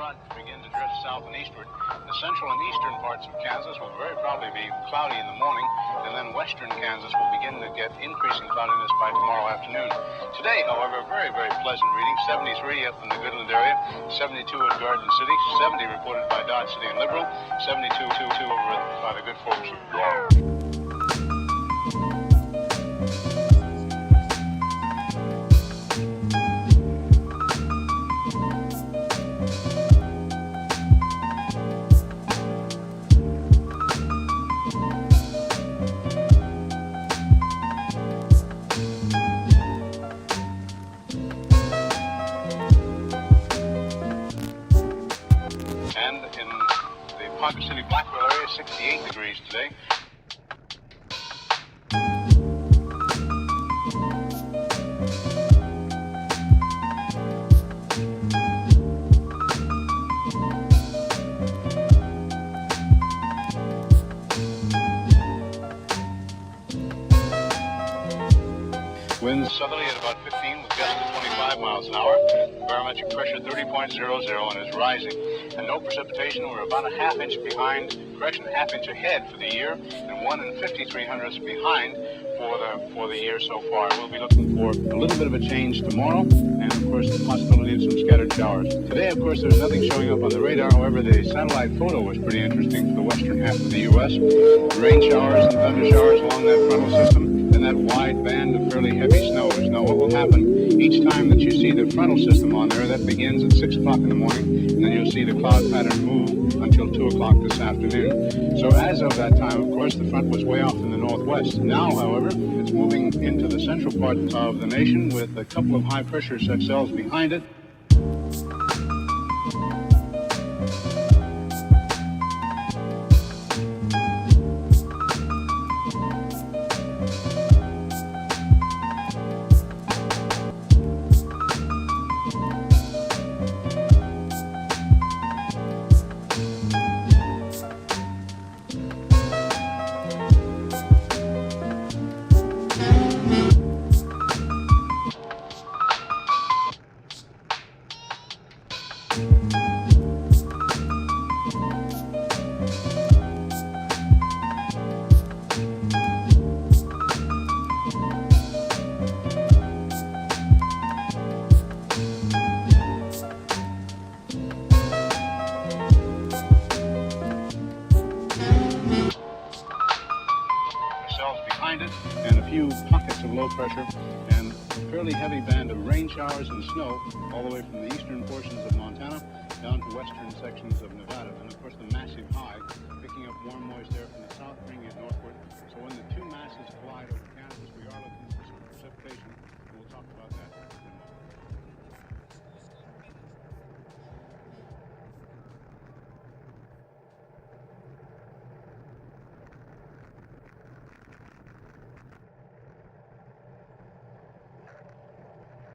clouds begin to drift south and eastward. The central and eastern parts of Kansas will very probably be cloudy in the morning, and then western Kansas will begin to get increasing cloudiness by tomorrow afternoon. Today, however, very, very pleasant reading. 73 up in the Goodland area, 72 at Garden City, 70 reported by Dodge City and Liberal, 72 over by the good folks of and in the Ponca City Blackwell area, 68 degrees today. Winds southerly at about 15 with gusts of 25 miles an hour. Barometric pressure 30.00 and is rising. And no precipitation. We're about a half-inch behind, correction, a half-inch ahead for the year, and 1 53/100ths behind for the year so far. We'll be looking for a little bit of a change tomorrow, and of course the possibility of some scattered showers. Today, of course, there's nothing showing up on the radar. However, the satellite photo was pretty interesting for the western half of the U.S. Rain showers and thunder showers along that frontal system, and that wide band of fairly heavy snow. Now, what will happen each time that you see the frontal system on there, that begins at 6 o'clock in the morning, and then you'll see the cloud pattern move until 2 o'clock this afternoon. So as of that time, of course, the front was way off in the northwest. Now, however, it's moving into the central part of the nation with a couple of high-pressure cells behind it. Behind it, and a few pockets of low pressure, and a fairly heavy band of rain showers and snow all the way from the eastern portions of Montana down to western sections of Nevada. And of course the massive high picking up warm moist air from the